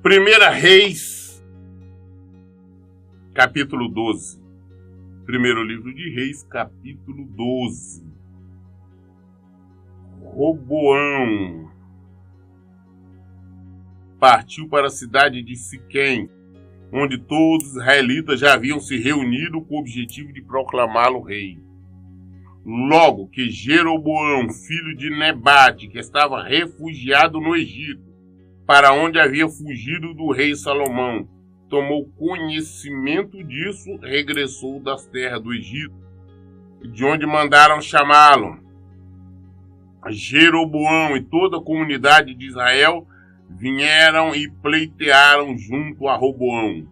Primeira Reis, capítulo 12. Primeiro livro de Reis, capítulo 12. Roboão partiu para a cidade de Siquém, onde todos os israelitas já haviam se reunido com o objetivo de proclamá-lo rei. Logo que Jeroboão, filho de Nebate, que estava refugiado no Egito, para onde havia fugido do rei Salomão, tomou conhecimento disso, regressou das terras do Egito, de onde mandaram chamá-lo. Jeroboão e toda a comunidade de Israel vieram e pleitearam junto a Roboão.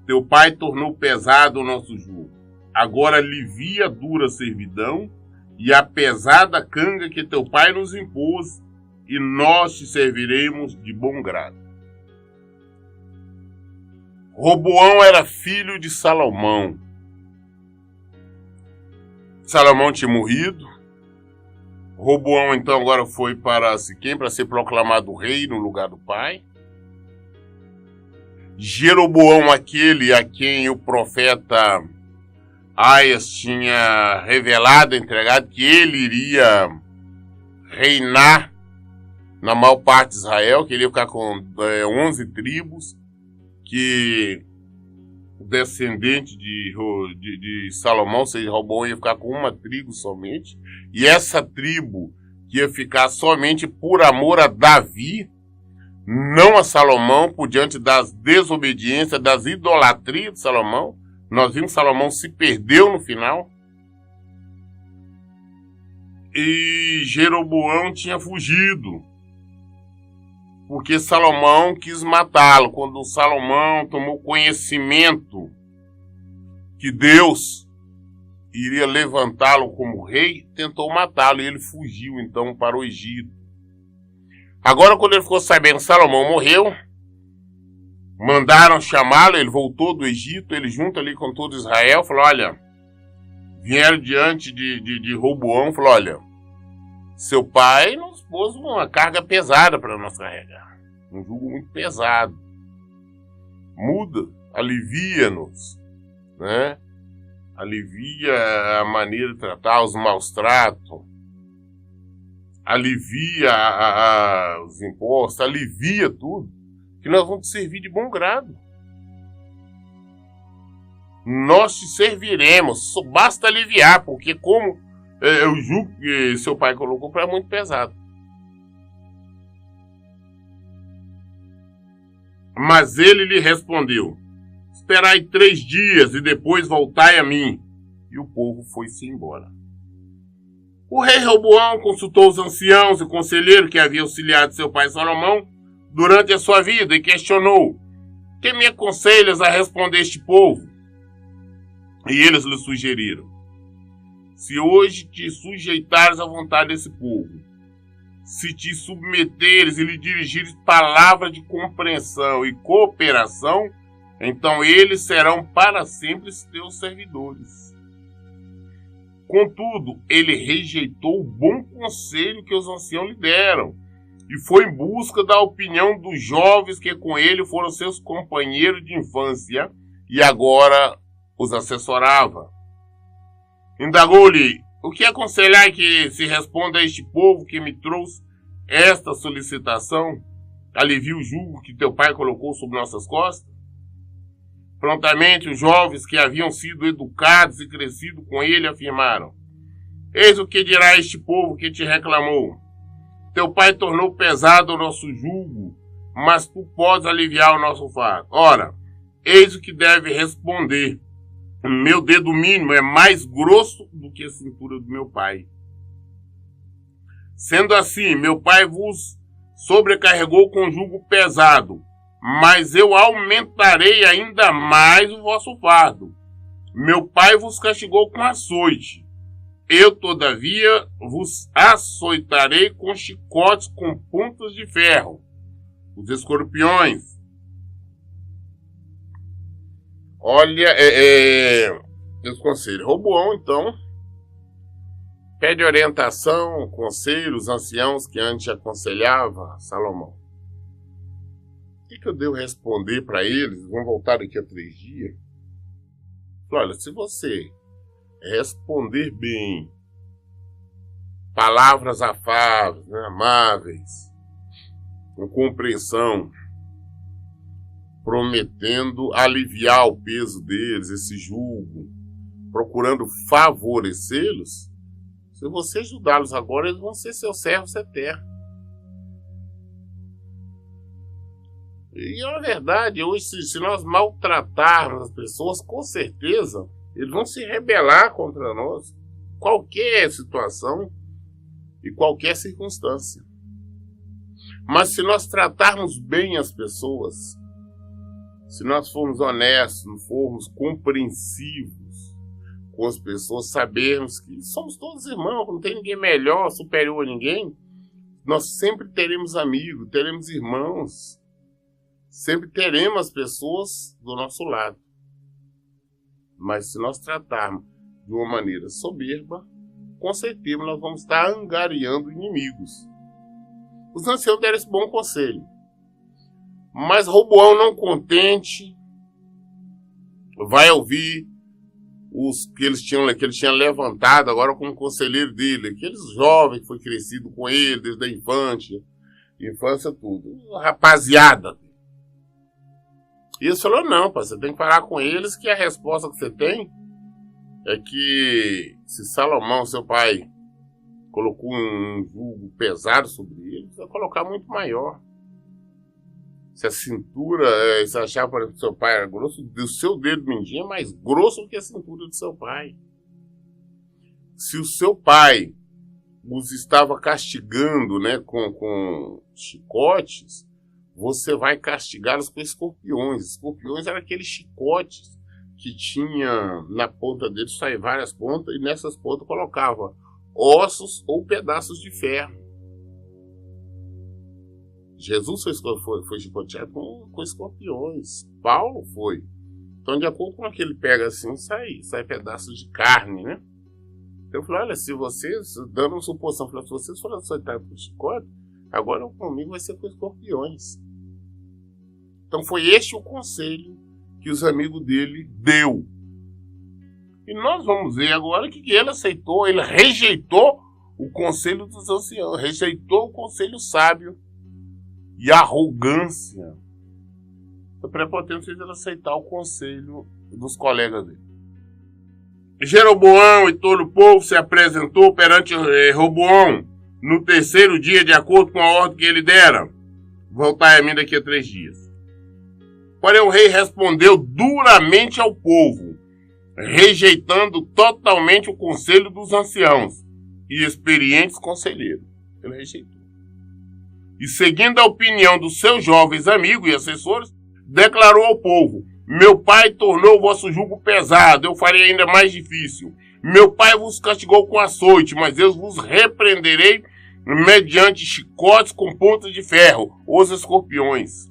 Teu pai tornou pesado o nosso jugo. Agora alivia a dura servidão e a pesada canga que teu pai nos impôs, e nós te serviremos de bom grado. Roboão era filho de Salomão. Salomão tinha morrido. Roboão então agora foi para Siquém para ser proclamado rei no lugar do pai. Jeroboão, aquele a quem o profeta Aias tinha revelado, entregado, que ele iria reinar na maior parte de Israel, que ele ia ficar com 11 tribos, que o descendente de Salomão, ou seja, Roboão, ia ficar com uma tribo somente, e essa tribo que ia ficar somente por amor a Davi, não a Salomão, por diante das desobediências, das idolatrias de Salomão. Nós vimos que Salomão se perdeu no final. E Jeroboão tinha fugido, porque Salomão quis matá-lo. Quando Salomão tomou conhecimento que Deus iria levantá-lo como rei, tentou matá-lo e ele fugiu então para o Egito. Agora, quando ele ficou sabendo que Salomão morreu, mandaram chamá-lo, ele voltou do Egito, ele junto ali com todo Israel, falou, olha, vieram diante de Roboão, falou, olha, seu pai nos pôs uma carga pesada para nós carregar, um jugo muito pesado. Muda, alivia-nos, né? Alivia a maneira de tratar, os maus tratos, alivia os impostos, alivia tudo, que nós vamos te servir de bom grado. Nós te serviremos, só basta aliviar, porque como o jugo que seu pai colocou para muito pesado. Mas ele lhe respondeu, esperai 3 dias e depois voltai a mim. E o povo foi-se embora. O rei Roboão consultou os anciãos e conselheiros que haviam auxiliado seu pai Salomão durante a sua vida e questionou, que me aconselhas a responder este povo? E eles lhe sugeriram, se hoje te sujeitares à vontade desse povo, se te submeteres e lhe dirigires palavras de compreensão e cooperação, então eles serão para sempre teus servidores. Contudo, ele rejeitou o bom conselho que os anciãos lhe deram e foi em busca da opinião dos jovens que com ele foram seus companheiros de infância e agora os assessorava. Indagou-lhe, o que aconselhar que se responda a este povo que me trouxe esta solicitação? Alivia o jugo que teu pai colocou sobre nossas costas? Prontamente os jovens que haviam sido educados e crescido com ele afirmaram, eis o que dirá este povo que te reclamou. Teu pai tornou pesado o nosso jugo, mas tu podes aliviar o nosso fardo. Ora, eis o que deve responder. Meu dedo mínimo é mais grosso do que a cintura do meu pai. Sendo assim, meu pai vos sobrecarregou com jugo pesado, mas eu aumentarei ainda mais o vosso fardo. Meu pai vos castigou com açoite. Eu, todavia, vos açoitarei com chicotes com pontas de ferro. Os escorpiões. Olha, Os conselhos. Roboão, então, pede orientação, conselho, os anciãos que antes aconselhava Salomão. O que eu devo responder para eles? Vão voltar daqui a 3 dias. Olha, se você responder bem, palavras afáveis, né, amáveis, com compreensão, prometendo aliviar o peso deles, esse jugo, procurando favorecê-los, se você ajudá-los agora, eles vão ser seus servos eternos. E é uma verdade, hoje, se nós maltratarmos as pessoas, com certeza, eles vão se rebelar contra nós, qualquer situação e qualquer circunstância. Mas se nós tratarmos bem as pessoas, se nós formos honestos, formos compreensivos com as pessoas, sabermos que somos todos irmãos, não tem ninguém melhor, superior a ninguém, nós sempre teremos amigos, teremos irmãos, sempre teremos as pessoas do nosso lado. Mas se nós tratarmos de uma maneira soberba, com certeza nós vamos estar angariando inimigos. Os anciãos deram esse bom conselho. Mas Roboão, não contente, vai ouvir os que ele tinha levantado agora como conselheiro dele, aqueles jovens que foi crescido com ele desde a infância tudo, rapaziada. E ele falou, não, você tem que parar com eles, que a resposta que você tem é que se Salomão, seu pai, colocou um jugo pesado sobre ele, vai colocar muito maior. Se a cintura, se achar, por exemplo, que seu pai era grosso, o seu dedo mindinho é mais grosso do que a cintura do seu pai. Se o seu pai os estava castigando, né, com chicotes, você vai castigá-los com escorpiões. Escorpiões eram aqueles chicotes que tinha na ponta deles, saíam várias pontas, e nessas pontas colocava ossos ou pedaços de ferro. Jesus foi chicoteado com escorpiões. Paulo foi. Então, de acordo com aquele pega assim, sai pedaços de carne, né? Então, eu falei, olha, se vocês, dando uma suposição, se vocês forem açoitados com chicote, agora comigo vai ser com escorpiões. Então, foi este o conselho que os amigos dele deu. E nós vamos ver agora que ele aceitou, ele rejeitou o conselho dos anciãos, rejeitou o conselho sábio. E a arrogância, a prepotência de ele aceitar o conselho dos colegas dele. Jeroboão e todo o povo se apresentou perante Roboão no 3º dia, de acordo com a ordem que ele dera. Voltai a mim daqui a 3 dias. Porém o rei respondeu duramente ao povo, rejeitando totalmente o conselho dos anciãos e experientes conselheiros. Ele rejeitou. E seguindo a opinião dos seus jovens amigos e assessores, declarou ao povo, meu pai tornou o vosso jugo pesado, eu farei ainda mais difícil. Meu pai vos castigou com açoite, mas eu vos repreenderei mediante chicotes com pontas de ferro, os escorpiões.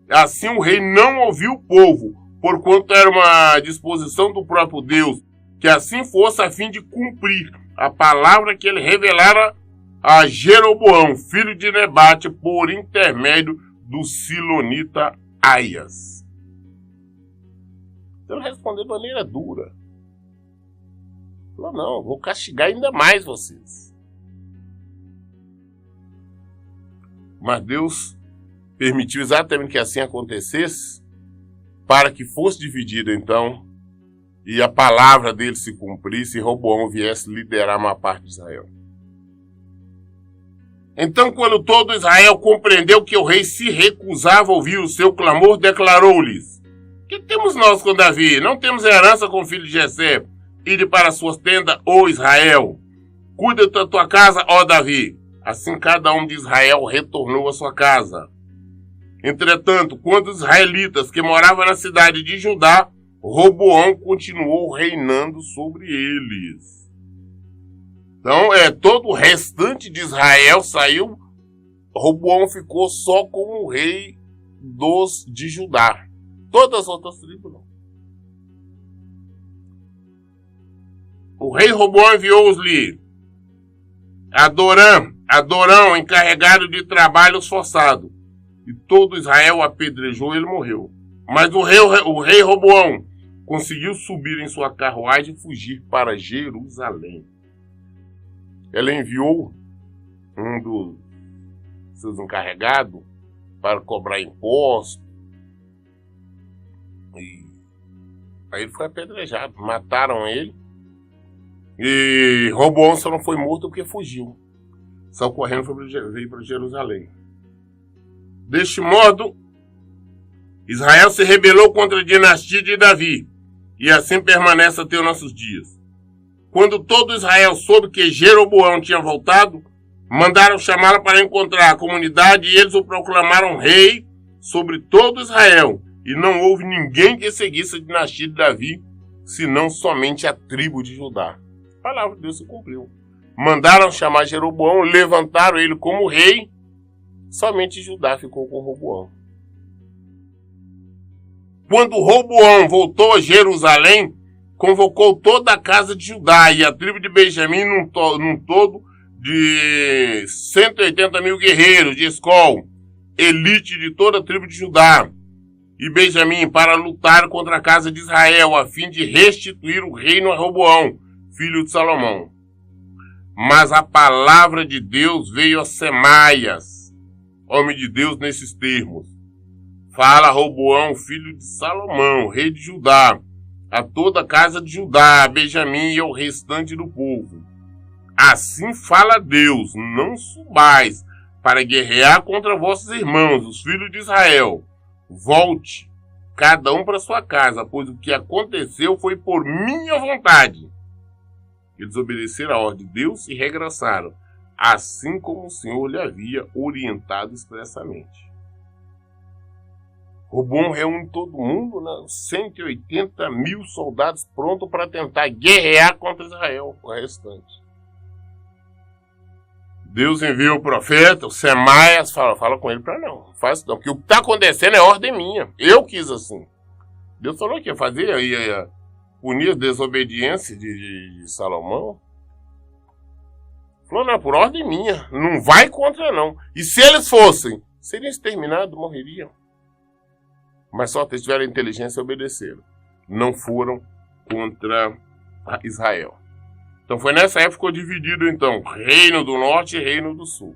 Assim o rei não ouviu o povo, porquanto era uma disposição do próprio Deus, que assim fosse a fim de cumprir a palavra que ele revelara a Jeroboão, filho de Nebate, por intermédio do silonita Aias. Então ele respondeu de maneira dura. Falou, não, vou castigar ainda mais vocês. Mas Deus permitiu exatamente que assim acontecesse, para que fosse dividida então, e a palavra dele se cumprisse, e Roboão viesse liderar uma parte de Israel. Então, quando todo Israel compreendeu que o rei se recusava a ouvir o seu clamor, declarou-lhes, que temos nós com Davi? Não temos herança com o filho de Jessé. Ide para suas tendas, ó Israel. Cuida da tua casa, ó Davi. Assim cada um de Israel retornou à sua casa. Entretanto, quando os israelitas que moravam na cidade de Judá, Roboão continuou reinando sobre eles. Então, todo o restante de Israel saiu, Roboão ficou só como o rei de Judá. Todas as outras tribos não. o rei Roboão enviou-lhe Adorão, encarregado de trabalhos forçados. E todo Israel apedrejou e ele morreu. Mas o rei Roboão conseguiu subir em sua carruagem e fugir para Jerusalém. Ela enviou um dos seus encarregados para cobrar imposto. E aí ele foi apedrejado. Mataram ele. E Roboão só não foi morto porque fugiu. Saiu correndo e veio para Jerusalém. Deste modo, Israel se rebelou contra a dinastia de Davi, e assim permanece até os nossos dias. Quando todo Israel soube que Jeroboão tinha voltado, mandaram chamá-lo para encontrar a comunidade e eles o proclamaram rei sobre todo Israel. E não houve ninguém que seguisse a dinastia de Davi, senão somente a tribo de Judá. A palavra de Deus se cumpriu. Mandaram chamar Jeroboão, levantaram ele como rei, somente Judá ficou com Roboão. Quando Roboão voltou a Jerusalém, convocou toda a casa de Judá e a tribo de Benjamim num todo de 180 mil guerreiros de escol, elite de toda a tribo de Judá e Benjamim, para lutar contra a casa de Israel, a fim de restituir o reino a Roboão, filho de Salomão. Mas a palavra de Deus veio a Semaias, homem de Deus, nesses termos. Fala Roboão, filho de Salomão, rei de Judá, a toda a casa de Judá, a Benjamim e ao restante do povo. Assim fala Deus, não subais para guerrear contra vossos irmãos, os filhos de Israel. Volte, cada um para sua casa, pois o que aconteceu foi por minha vontade. Eles obedeceram a ordem de Deus e regressaram, assim como o Senhor lhe havia orientado expressamente. Roboão reúne todo mundo, 180 mil soldados prontos para tentar guerrear contra Israel, o restante. Deus envia o profeta, o Semaias, fala com ele para não faz não, porque o que está acontecendo é ordem minha, eu quis assim. Deus falou que ia fazer, ia punir a desobediência de Salomão. Falou, não, por ordem minha, não vai contra não. E se eles fossem, seriam exterminados, morreriam. Mas só eles tiveram inteligência e obedeceram. Não foram contra Israel. Então foi nessa época que ficou dividido, então, reino do norte e reino do sul.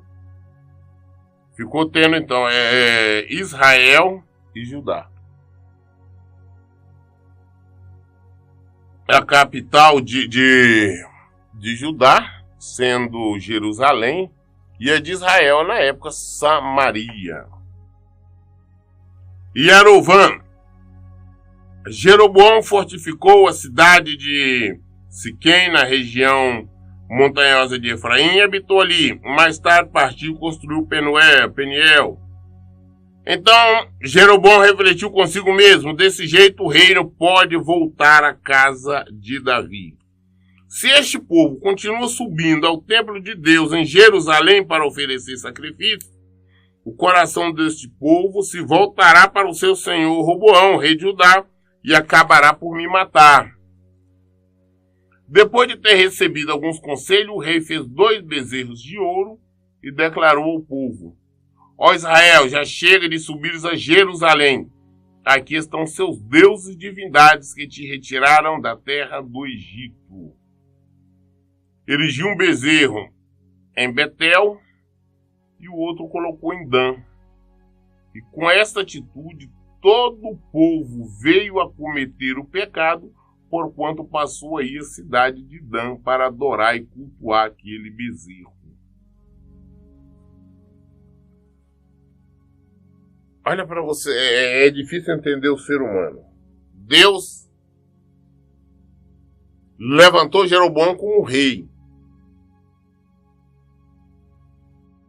Ficou tendo, então, Israel e Judá. A capital de Judá, sendo Jerusalém, e a de Israel, na época, Samaria. E Arovã. Jeroboão fortificou a cidade de Siquém, na região montanhosa de Efraim, e habitou ali. Mais tarde partiu e construiu Peniel. Então, Jeroboão refletiu consigo mesmo, desse jeito o reino pode voltar à casa de Davi. Se este povo continua subindo ao templo de Deus em Jerusalém para oferecer sacrifício, o coração deste povo se voltará para o seu senhor Roboão, rei de Judá, e acabará por me matar. Depois de ter recebido alguns conselhos, o rei fez 2 bezerros de ouro e declarou ao povo: Ó Israel, já chega de subires a Jerusalém. Aqui estão seus deuses e divindades que te retiraram da terra do Egito. Erigiu um bezerro em Betel e o outro colocou em Dan. E com esta atitude, todo o povo veio a cometer o pecado, porquanto passou aí a cidade de Dan para adorar e cultuar aquele bezerro. Olha para você, é difícil entender o ser humano. Deus levantou Jeroboão como rei.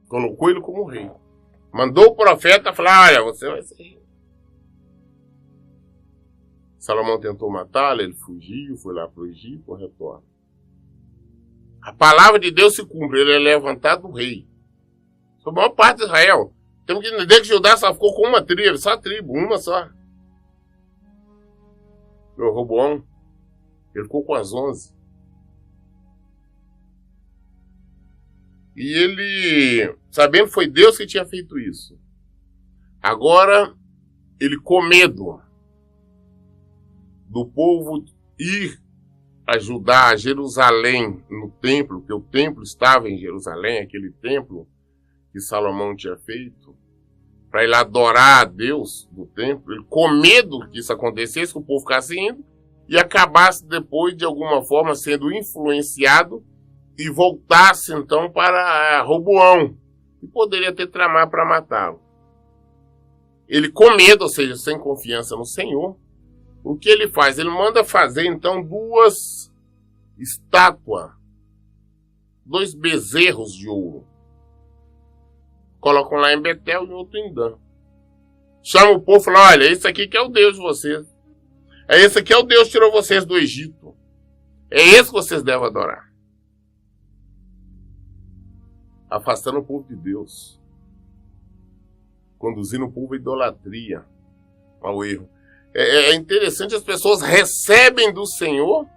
Colocou ele como rei. Mandou o profeta falar, olha, você vai ser rei. Salomão tentou matá-lo, ele fugiu, foi lá para o Egito, retorna. A palavra de Deus se cumpre, ele é levantado rei. Sobre a maior parte de Israel. Temos que entender que Judá só ficou com uma tribo, só a tribo, uma só. O Roboão, ele ficou com as 11. E ele, sabendo que foi Deus que tinha feito isso, agora ele, com medo do povo ir ajudar Jerusalém no templo, porque o templo estava em Jerusalém, aquele templo que Salomão tinha feito, para ir lá adorar a Deus no templo, ele, com medo que isso acontecesse, que o povo ficasse indo, e acabasse depois, de alguma forma, sendo influenciado e voltasse, então, para Roboão, e poderia ter tramado para matá-lo. Ele, com medo, ou seja, sem confiança no Senhor, o que ele faz? Ele manda fazer, então, 2 estátuas, 2 bezerros de ouro. Colocam lá em Betel e outro em Dan. Chama o povo e fala, olha, esse aqui que é o Deus de vocês. Esse aqui é o Deus que tirou vocês do Egito. É esse que vocês devem adorar. Afastando o povo de Deus. Conduzindo o povo à idolatria, ao erro. É interessante, as pessoas recebem do Senhor,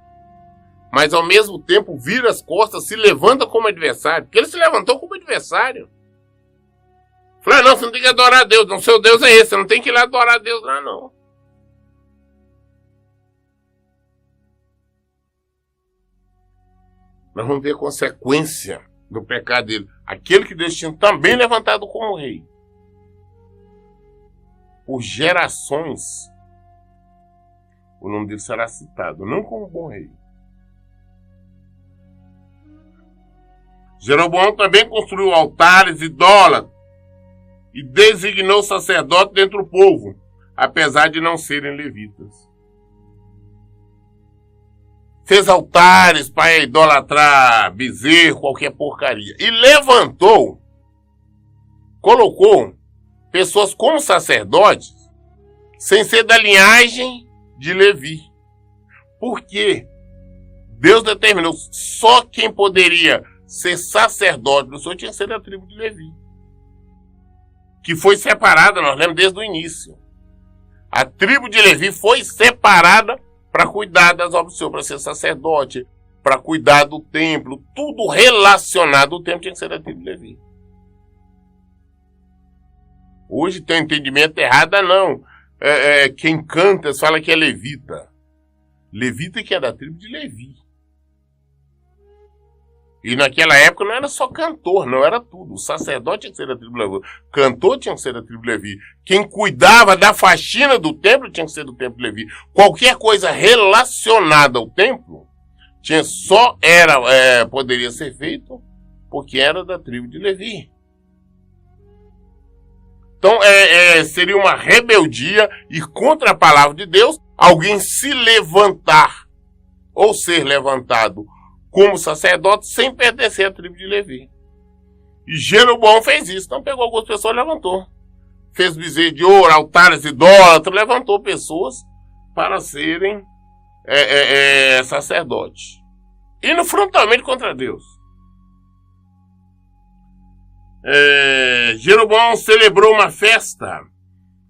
mas ao mesmo tempo viram as costas, se levantam como adversário. Porque ele se levantou como adversário. Falou, não, você não tem que adorar a Deus, não, seu Deus é esse, você não tem que ir lá adorar a Deus lá, não. Nós vamos ver a consequência do pecado dele. Aquele que Deus tinha também levantado como rei. Por gerações, o nome dele será citado, não como bom rei. Jeroboão também construiu altares idólatras e designou sacerdotes dentre o povo, apesar de não serem levitas. Fez altares para idolatrar bezerro, qualquer porcaria. E levantou, colocou pessoas como sacerdotes, sem ser da linhagem de Levi. Por quê? Deus determinou, só quem poderia ser sacerdote do Senhor tinha que ser da tribo de Levi. Que foi separada, nós lemos desde o início. A tribo de Levi foi separada para cuidar das obras do Senhor, para ser sacerdote, para cuidar do templo, tudo relacionado ao templo tinha que ser da tribo de Levi. Hoje tem um entendimento errado, não. Quem canta fala que é levita. Levita que é da tribo de Levi. E naquela época não era só cantor, não era tudo. O sacerdote tinha que ser da tribo de Levi. Cantor tinha que ser da tribo de Levi. Quem cuidava da faxina do templo tinha que ser do templo de Levi. Qualquer coisa relacionada ao templo poderia ser feito porque era da tribo de Levi. Então seria uma rebeldia e contra a palavra de Deus alguém se levantar ou ser levantado como sacerdote sem pertencer à tribo de Levi. E Jeroboão fez isso. Então pegou algumas pessoas e levantou. Fez bezerro de ouro, altares idólatras, levantou pessoas para serem sacerdotes. Indo frontalmente contra Deus. Jeroboão celebrou uma festa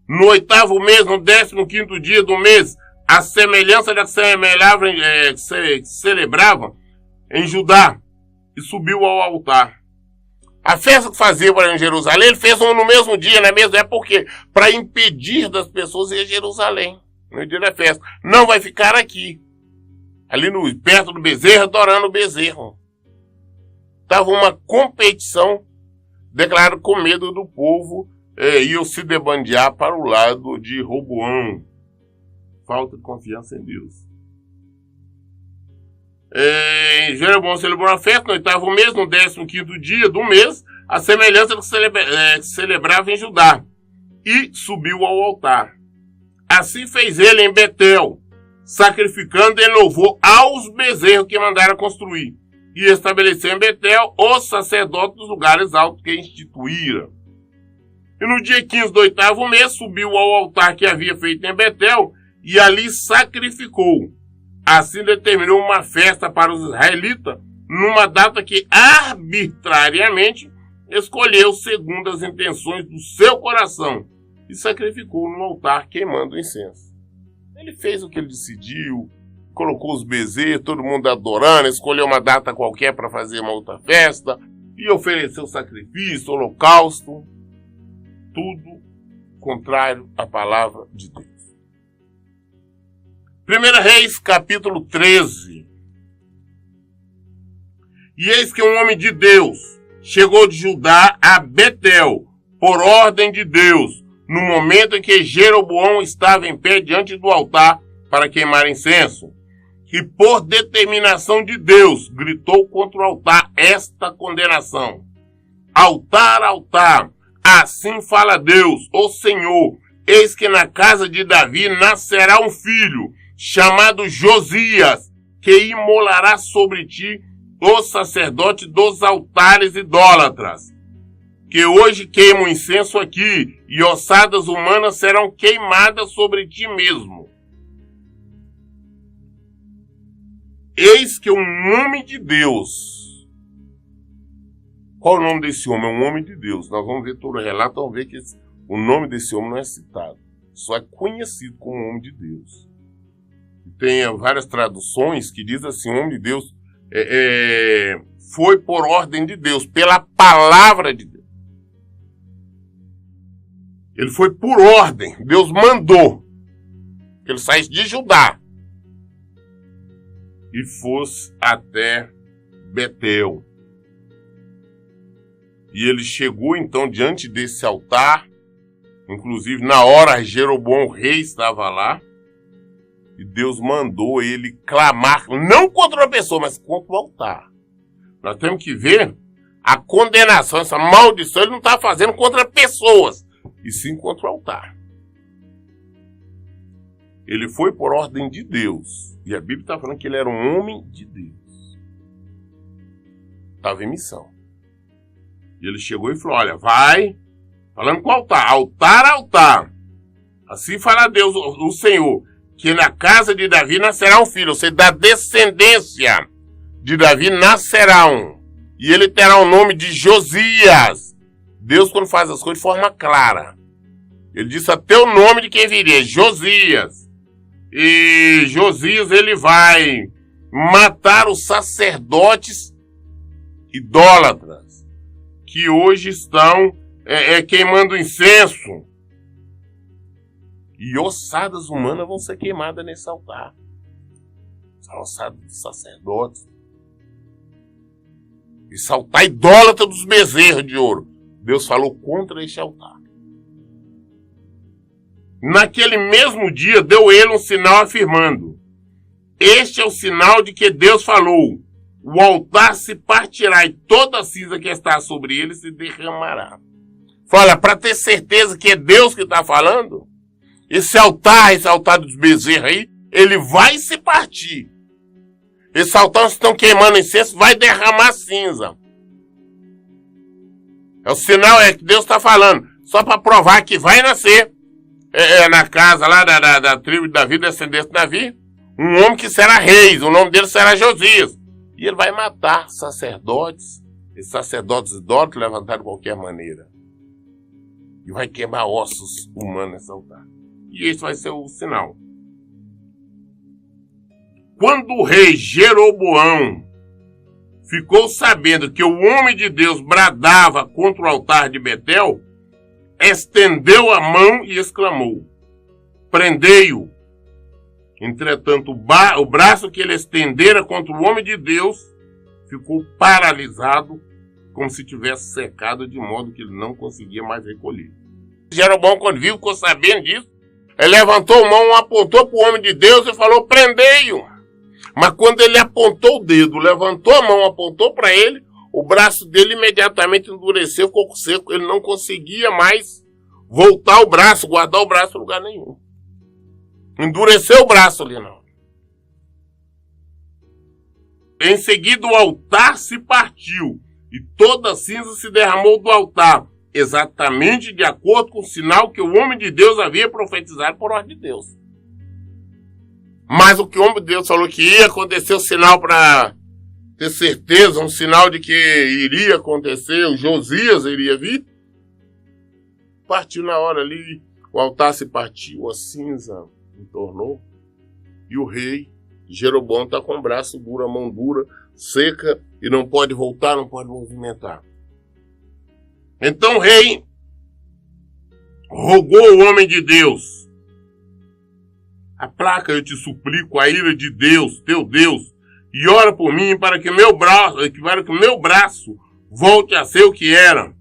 no 8º mês, no 15º dia do mês, a semelhança da que celebravam em Judá, e subiu ao altar. A festa que fazia para em Jerusalém, ele fez no mesmo dia, na mesma época, porque para impedir das pessoas ir a Jerusalém no dia da festa. Não vai ficar aqui, ali perto do bezerro, adorando o bezerro. Estava uma competição, declarado com medo do povo, iam se debandear para o lado de Roboão. Falta de confiança em Deus. Jeroboão celebrou uma festa no 8º mês, no 15º dia do mês, a semelhança do que celebrava em Judá, e subiu ao altar. Assim fez ele em Betel, sacrificando em louvor aos bezerros que mandara construir, e estabeleceu em Betel os sacerdotes dos lugares altos que instituíram. E no dia 15 do 8º mês, subiu ao altar que havia feito em Betel, e ali sacrificou. Assim determinou uma festa para os israelitas, numa data que arbitrariamente escolheu segundo as intenções do seu coração, e sacrificou no altar queimando incenso. Ele fez o que ele decidiu, colocou os bezerros, todo mundo adorando, escolheu uma data qualquer para fazer uma outra festa, e ofereceu sacrifício, holocausto, tudo contrário à palavra de Deus. 1 Reis, capítulo 13. E eis que um homem de Deus chegou de Judá a Betel, por ordem de Deus, no momento em que Jeroboão estava em pé diante do altar para queimar incenso. E por determinação de Deus, gritou contra o altar esta condenação: altar, altar, assim fala Deus, o Senhor, eis que na casa de Davi nascerá um filho, chamado Josias, que imolará sobre ti o sacerdote dos altares idólatras, que hoje queimam incenso aqui, e ossadas humanas serão queimadas sobre ti mesmo. Eis que um homem de Deus. Qual é o nome desse homem? É um homem de Deus. Nós vamos ver todo o relato, vamos ver que o nome desse homem não é citado. Só é conhecido como homem de Deus. Tem várias traduções que dizem assim: o homem de Deus foi por ordem de Deus, pela palavra de Deus. Ele foi por ordem. Deus mandou que ele saísse de Judá e fosse até Betel. E ele chegou então diante desse altar. Inclusive na hora Jeroboão, o rei, estava lá. E Deus mandou ele clamar, não contra uma pessoa, mas contra o altar. Nós temos que ver a condenação, essa maldição, ele não está fazendo contra pessoas, e sim contra o altar. Ele foi por ordem de Deus. E a Bíblia está falando que ele era um homem de Deus. Estava em missão. E ele chegou e falou: olha, vai, falando com o altar, altar, altar. Assim fala Deus, o Senhor, que na casa de Davi nascerá um filho, ou seja, da descendência de Davi nascerá um. E ele terá o nome de Josias. Deus, quando faz as coisas de forma clara, ele disse até o nome de quem viria, Josias. E Josias, ele vai matar os sacerdotes idólatras, que hoje estão queimando incenso. E ossadas humanas vão ser queimadas nesse altar. São ossadas dos sacerdotes. Esse altar idólatra dos bezerros de ouro. Deus falou contra este altar. Naquele mesmo dia deu ele um sinal afirmando: este é o sinal de que Deus falou. O altar se partirá e toda a cinza que está sobre ele se derramará. Fala, para ter certeza que é Deus que está falando, esse altar dos bezerros aí, ele vai se partir. Esse altar que estão queimando incenso vai derramar cinza. É o sinal que Deus está falando. Só para provar que vai nascer na casa lá da tribo de Davi, descendente de Davi, um homem que será rei. O nome dele será Josias. E ele vai matar sacerdotes. Esses sacerdotes idólatras levantaram de qualquer maneira. E vai queimar ossos humanos nesse altar. E esse vai ser o sinal. Quando o rei Jeroboão ficou sabendo que o homem de Deus bradava contra o altar de Betel, estendeu a mão e exclamou: prendei-o. Entretanto, o braço que ele estendera contra o homem de Deus ficou paralisado, como se tivesse secado, de modo que ele não conseguia mais recolher. Jeroboão, quando viu, ficou sabendo disso. Ele levantou a mão, apontou para o homem de Deus e falou: prendei-o. Mas quando ele apontou o dedo, levantou a mão, apontou para ele, o braço dele imediatamente endureceu, ficou seco. Ele não conseguia mais voltar o braço, guardar o braço em lugar nenhum. Endureceu o braço ali, não. Em seguida, o altar se partiu e toda a cinza se derramou do altar, exatamente de acordo com o sinal que o homem de Deus havia profetizado por ordem de Deus. Mas o que o homem de Deus falou que ia acontecer, o sinal para ter certeza, um sinal de que iria acontecer, o Josias iria vir, partiu na hora ali, o altar se partiu, a cinza entornou, e o rei Jeroboão está com o braço duro, a mão dura, seca e não pode voltar, não pode movimentar. Então o rei rogou o homem de Deus: aplaca, eu te suplico, a ira de Deus, teu Deus, e ora por mim para que meu braço volte a ser o que era.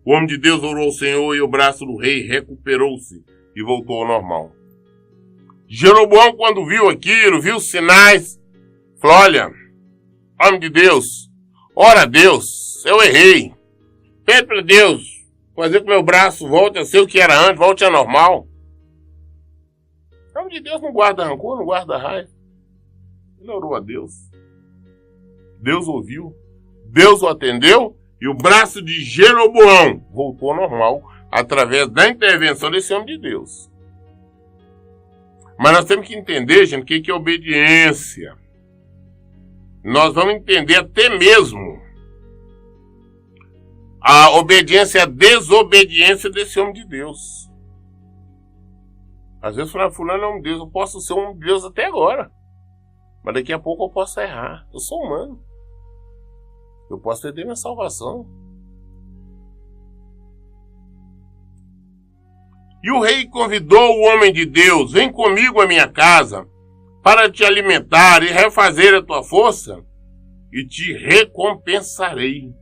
O homem de Deus orou ao Senhor e o braço do rei recuperou-se e voltou ao normal. Jeroboão, quando viu aquilo, viu os sinais, falou: olha, homem de Deus, ora a Deus, eu errei. Pede para Deus fazer com que meu braço volte a ser o que era antes, volte a normal. O homem de Deus não guarda rancor, não guarda raiva. Ele orou a Deus. Deus ouviu, Deus o atendeu e o braço de Jeroboão voltou ao normal através da intervenção desse homem de Deus. Mas nós temos que entender, gente, o que é obediência. Nós vamos entender até mesmo a obediência e a desobediência desse homem de Deus. Às vezes fulano é um Deus, eu posso ser um Deus até agora. Mas daqui a pouco eu posso errar. Eu sou humano. Eu posso perder minha salvação. E o rei convidou o homem de Deus: vem comigo à minha casa para te alimentar e refazer a tua força, e te recompensarei.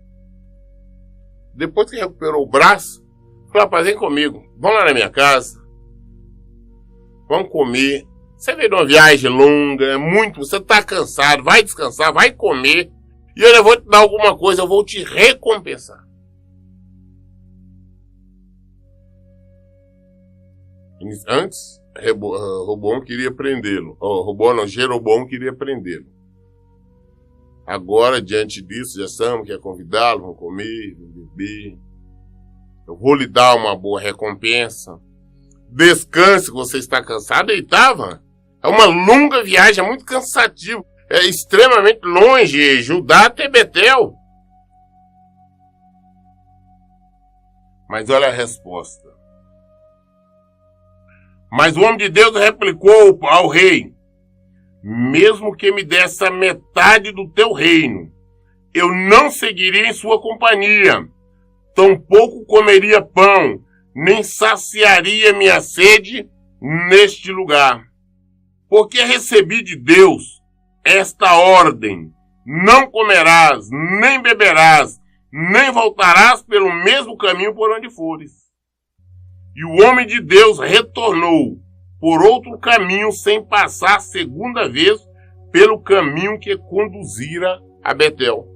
Depois que recuperou o braço, falou: rapaz, vem comigo, vamos lá na minha casa, vamos comer. Você veio de uma viagem longa, é muito, você está cansado, vai descansar, vai comer, e eu vou te dar alguma coisa, eu vou te recompensar. Antes, Jeroboão queria prendê-lo. Jeroboão queria prendê-lo. Agora, diante disso, já estamos, quer convidá-lo, vamos comer, vamos beber. Eu vou lhe dar uma boa recompensa. Descanse, você está cansado, deitava. É uma longa viagem, é muito cansativo. É extremamente longe, Judá até Betel. Mas olha a resposta. Mas o homem de Deus replicou ao rei: mesmo que me desse a metade do teu reino, eu não seguiria em sua companhia, tampouco comeria pão, nem saciaria minha sede neste lugar. Porque recebi de Deus esta ordem: não comerás, nem beberás, nem voltarás pelo mesmo caminho por onde fores. E o homem de Deus retornou por outro caminho, sem passar segunda vez pelo caminho que conduzira a Betel.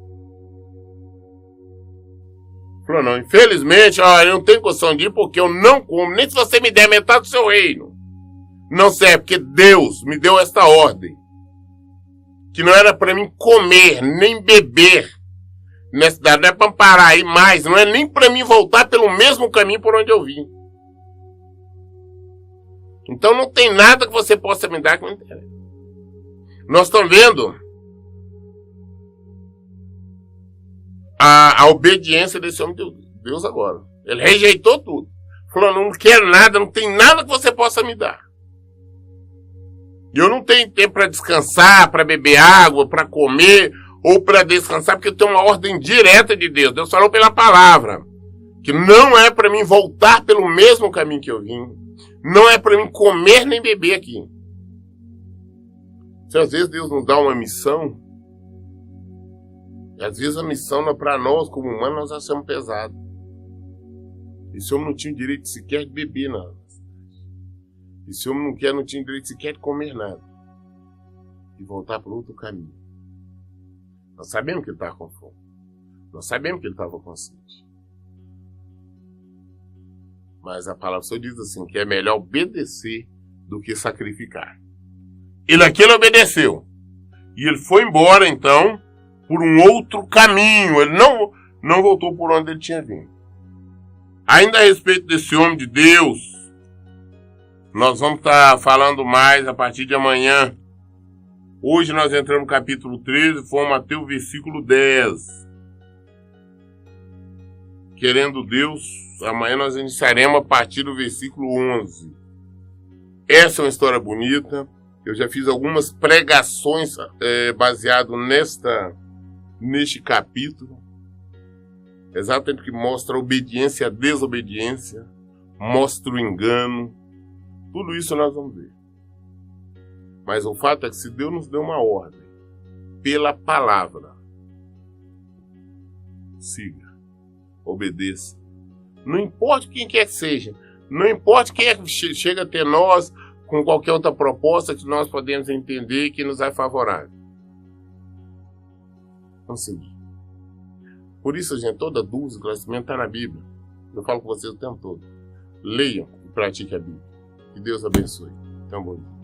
Falou: não, infelizmente, eu não tenho condição de ir porque eu não como, nem se você me der metade do seu reino. Não serve, porque Deus me deu esta ordem, que não era para mim comer, nem beber nessa cidade, não é para parar aí mais, não é nem para mim voltar pelo mesmo caminho por onde eu vim. Então não tem nada que você possa me dar que me interessa. Nós estamos vendo a obediência desse homem de Deus agora. Ele rejeitou tudo. Falou: não quero nada, não tem nada que você possa me dar. E eu não tenho tempo para descansar, para beber água, para comer ou para descansar, porque eu tenho uma ordem direta de Deus. Deus falou pela palavra que não é para mim voltar pelo mesmo caminho que eu vim. Não é para mim comer nem beber aqui. Se às vezes Deus nos dá uma missão, e às vezes a missão não é para nós, como humanos, nós achamos pesado. Esse homem não tinha direito sequer de beber nada. Esse homem não tinha direito sequer de comer nada. E voltar para outro caminho. Nós sabemos que ele estava com fome. Nós sabemos que ele estava com sede. Mas a palavra do Senhor diz assim, que é melhor obedecer do que sacrificar. Ele obedeceu. E ele foi embora, então, por um outro caminho. Ele não voltou por onde ele tinha vindo. Ainda a respeito desse homem de Deus, nós vamos estar falando mais a partir de amanhã. Hoje nós entramos no capítulo 13, fomos até o versículo 10. Querendo Deus, amanhã nós iniciaremos a partir do versículo 11. Essa é uma história bonita, Eu já fiz algumas pregações baseado neste capítulo. Exatamente, que mostra a obediência e a desobediência, mostra o engano. Tudo isso nós vamos ver. Mas o fato é que se Deus nos deu uma ordem, pela palavra, siga, obedeça. Não importa quem quer que seja, não importa quem é que chega até nós com qualquer outra proposta que nós podemos entender que nos é favorável. Vamos seguir. Por isso, gente, toda dúvida, esclarecimento está na Bíblia. Eu falo com vocês o tempo todo. Leiam e pratiquem a Bíblia. Que Deus abençoe. Tenham um bom dia.